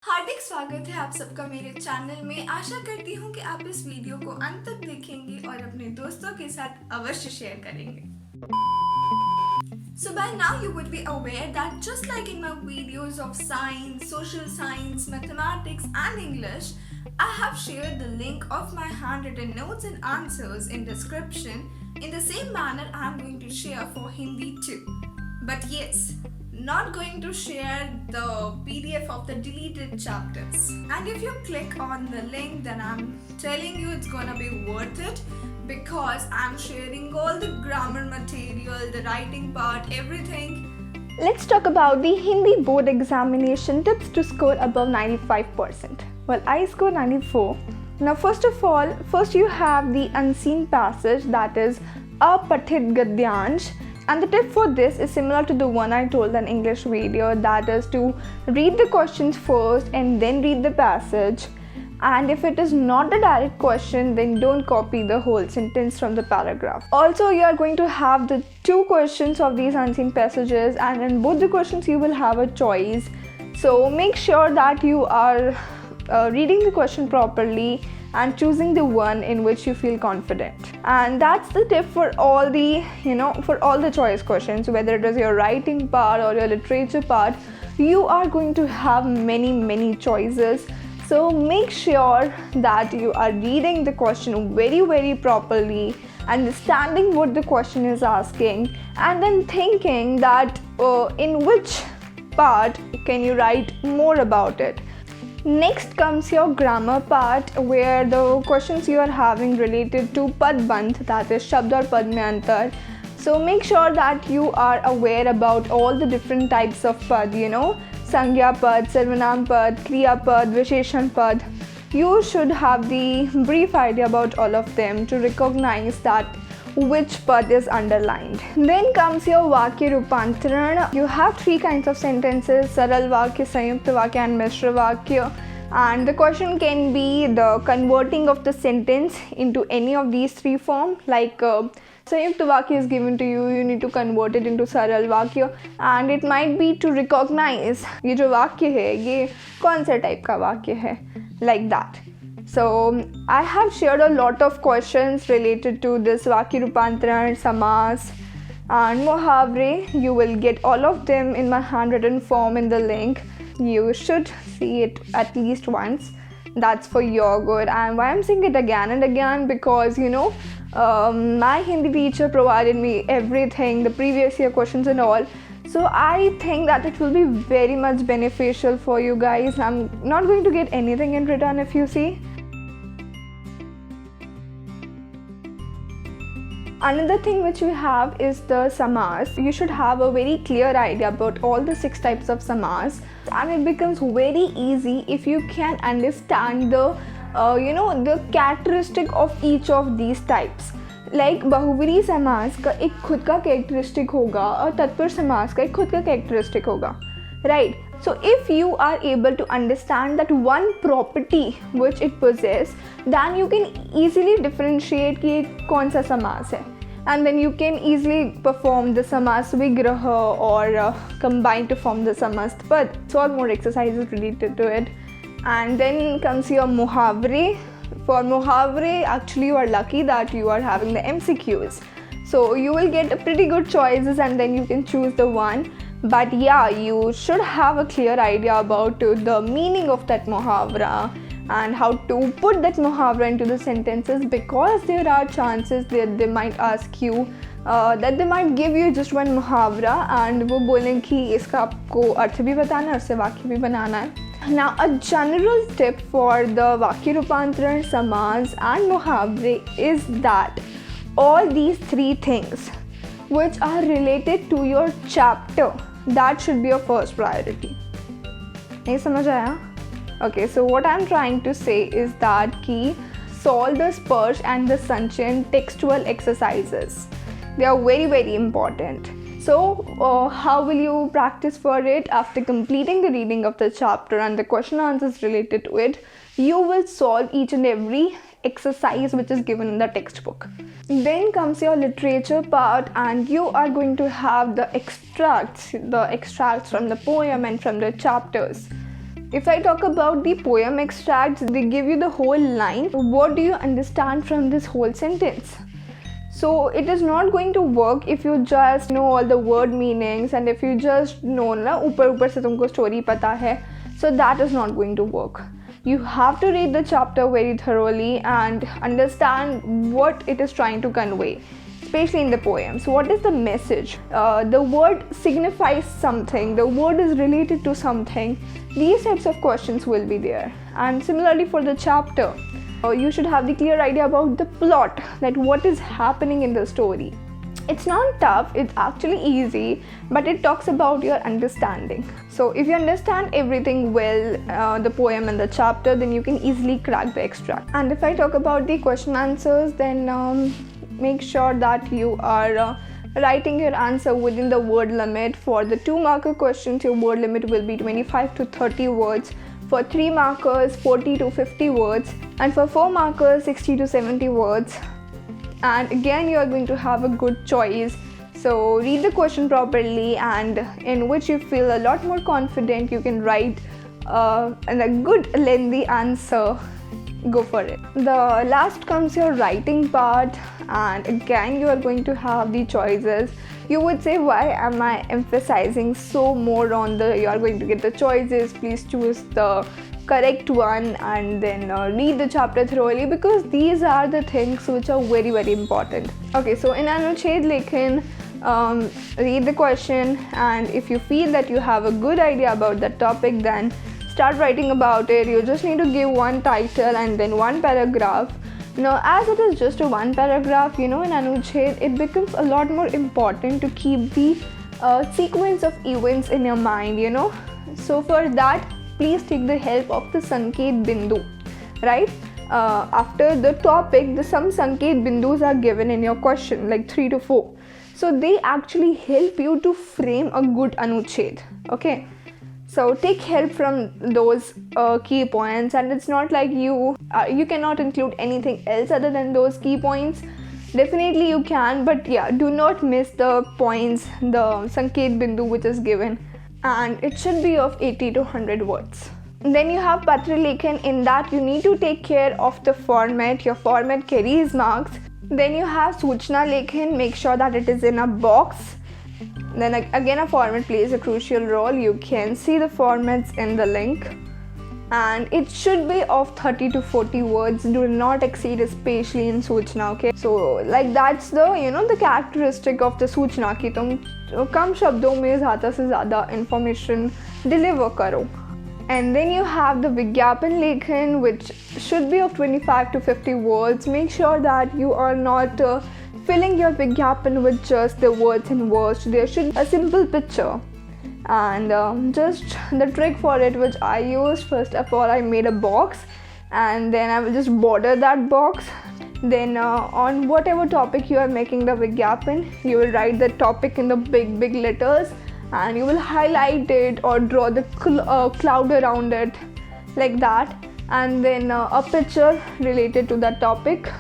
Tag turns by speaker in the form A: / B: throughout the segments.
A: हार्दिक स्वागत है आप सबका मेरे चैनल में। आशा करती हूँ कि आप इस वीडियो को अंत तक देखेंगे और अपने दोस्तों के साथ अवश्य शेयर करेंगे। So by now you would be aware that just like in my videos of science, social science, mathematics and English, I have shared the link of my handwritten notes and answers in description. In the same manner I am going to share for Hindi too. But yes, not going to share the PDF of the deleted chapters. And if you click on the link, then I'm telling you it's gonna be worth it because I'm sharing all the grammar material, the writing part, everything.
B: Let's talk about the Hindi board examination tips to score above 95%. Well, I scored 94. Now, first of all, you have the unseen passage, that is Apathit Gadyansh. And the tip for this is similar to the one I told in English video, that is to read the questions first and then read the passage. And if it is not a direct question, then don't copy the whole sentence from the paragraph. Also, you are going to have the two questions of these unseen passages, and in both the questions you will have a choice. So make sure that you are reading the question properly and choosing the one in which you feel confident. And that's the tip for all the choice questions, whether it is your writing part or your literature part. You are going to have many choices. So make sure that you are reading the question very properly, understanding what the question is asking, and then thinking that in which part can you write more about it. Next comes your grammar part, where the questions you are having related to padbandh, that is shabd aur pad mein antar. So make sure that you are aware about all the different types of pad, Sangya pad, Sarvanam pad, Kriya pad, Visheshan pad. You should have the brief idea about all of them to recognize that which pad is underlined. Then comes your Vakya Rupantaran. You have three kinds of sentences: Saral Vakya, Sanyukta Vakya and Mishra Vakya. And the question can be the converting of the sentence into any of these three forms. Like Sanyukta Vakya is given to you, you need to convert it into Saral Vakya, and it might be to recognize ये जो वाक्य है ये कौन सा type का वाक्य है, like that. So I have shared a lot of questions related to this Vakya Rupantaran, Samas and Muhavre. You will get all of them in my handwritten form in the link. You should see it at least once. That's for your good. And why I'm saying it again and again, because my Hindi teacher provided me everything, the previous year questions and all. So I think that it will be very much beneficial for you guys. I'm not going to get anything in return if you see. Another thing which we have is the samas. You should have a very clear idea about all the 6 types of samas, and it becomes very easy if you can understand the the characteristic of each of these types. Like बहुव्रीहि समास का एक खुद का characteristic होगा और तत्पुरुष समास का एक खुद का characteristic होगा, right? So if you are able to understand that one property which it possesses, then you can easily differentiate कि कौन सा समास है, and then you can easily perform the samas vigraha or combine to form the samastpad. So all more exercises related to it. And then comes your muhavre. For muhavre, actually you are lucky that you are having the MCQs. So you will get a pretty good choices and then you can choose the one. But yeah, you should have a clear idea about the meaning of that muhavra and how to put that muhavra into the sentences, because there are chances that they might ask you that they might give you just one muhavra and वो बोलें कि इसका आपको अर्थ भी बताना है और से वाक्य भी बनाना है. Now, a general tip for the Vakya Rupantaran, Samas and Muhavre is that all these three things which are related to your chapter, that should be your first priority. नहीं समझ आया? Okay, so what I'm trying to say is that कि solve the Sparsh and the Sanchayan textual exercises. They are very important. So how will you practice for it? After completing the reading of the chapter and the question answers related to it, you will solve each and every exercise which is given in the textbook. Then comes your literature part, and you are going to have the extracts from the poem and from the chapters. If I talk about the poem extracts, they give you the whole line. What do you understand from this whole sentence? So it is not going to work if you just know all the word meanings and if you just know na ऊपर से तुमको story पता है. So that is not going to work. You have to read the chapter very thoroughly and understand what it is trying to convey, especially in the poems. What is the message? The word signifies something. The word is related to something. These types of questions will be there. And similarly for the chapter, you should have the clear idea about the plot, that what is happening in the story. It's not tough, it's actually easy, but it talks about your understanding. So if you understand everything well, the poem and the chapter, then you can easily crack the extract. And if I talk about the question answers, then make sure that you are writing your answer within the word limit. For the 2 marker questions, your word limit will be 25 to 30 words. For 3 markers, 40 to 50 words. And for 4 markers, 60 to 70 words. And again, you are going to have a good choice. So read the question properly, and in which you feel a lot more confident, you can write a good lengthy answer. Go for it. The last comes your writing part, and again you are going to have the choices. You would say, why am I emphasizing so more on you are going to get the choices, please choose the correct one and then read the chapter thoroughly, because these are the things which are very very important. Okay, so in Anuched Lekhan, read the question, and if you feel that you have a good idea about that topic, then start writing about it. You just need to give one title and then one paragraph. Now, as it is just a one paragraph, in Anuched, it becomes a lot more important to keep the sequence of events in your mind, So for that, please take the help of the Sanket Bindu, right? After the topic, some Sanket Bindus are given in your question, like 3 to 4. So they actually help you to frame a good Anuched, okay? So take help from those key points, and it's not like you cannot include anything else other than those key points. Definitely you can, but yeah, do not miss the points, the Sanket Bindu which is given, and it should be of 80 to 100 words. Then you have Patra Lekhan. In that you need to take care of the format. Your format carries marks. Then you have Suchna Lekhan. Make sure that it is in a box. Then again, a format plays a crucial role. You can see the formats in the link, and it should be of 30 to 40 words. Do not exceed, especially in Suchna, okay? So like that's the the characteristic of the Suchna कि तुम कम शब्दों में ज़्यादा से ज़्यादा information deliver करो. And then you have the Vigyapan Lekhan, which should be of 25 to 50 words. Make sure that you are not filling your Vigyapan with just the words and words. There should be a simple picture. And just the trick for it which I used, first of all, I made a box, and then I will just border that box. Then on whatever topic you are making the Vigyapan, you will write the topic in the big letters, and you will highlight it or draw the cloud around it like that, and then a picture related to that topic,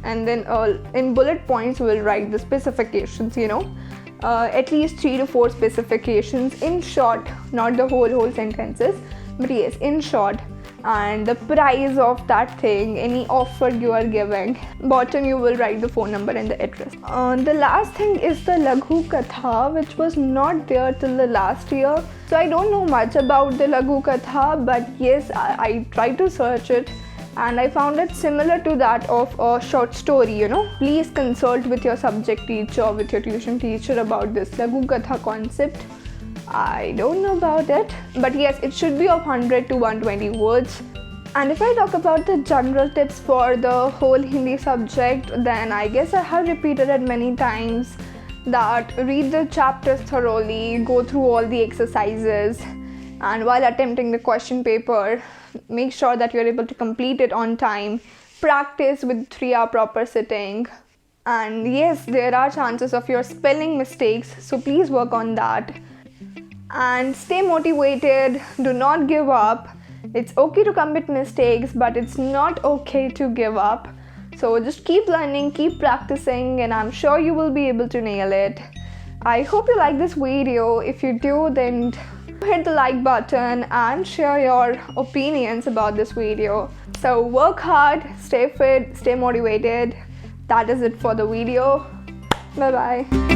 B: and then in bullet points we will write the specifications, at least 3 to 4 specifications in short, not the whole sentences, but yes, in short. And the price of that thing, any offer you are giving. Bottom you will write the phone number and the address. The last thing is the Laghu Katha, which was not there till the last year. So I don't know much about the Laghu Katha, but yes, I tried to search it, and I found it similar to that of a short story, Please consult with your subject teacher, with your tuition teacher about this Laghu Katha concept. I don't know about it, but yes, it should be of 100 to 120 words. And if I talk about the general tips for the whole Hindi subject, then I guess I have repeated it many times, that read the chapters thoroughly, go through all the exercises, and while attempting the question paper, make sure that you're able to complete it on time. Practice with 3-hour proper sitting. And yes, there are chances of your spelling mistakes, so please work on that. And stay motivated, do not give up. It's okay to commit mistakes, but it's not okay to give up. So just keep learning, keep practicing, and I'm sure you will be able to nail it. I hope you like this video. If you do, then Hit the like button and share your opinions about this video. So work hard, stay fit, stay motivated. That is it for the video. Bye bye.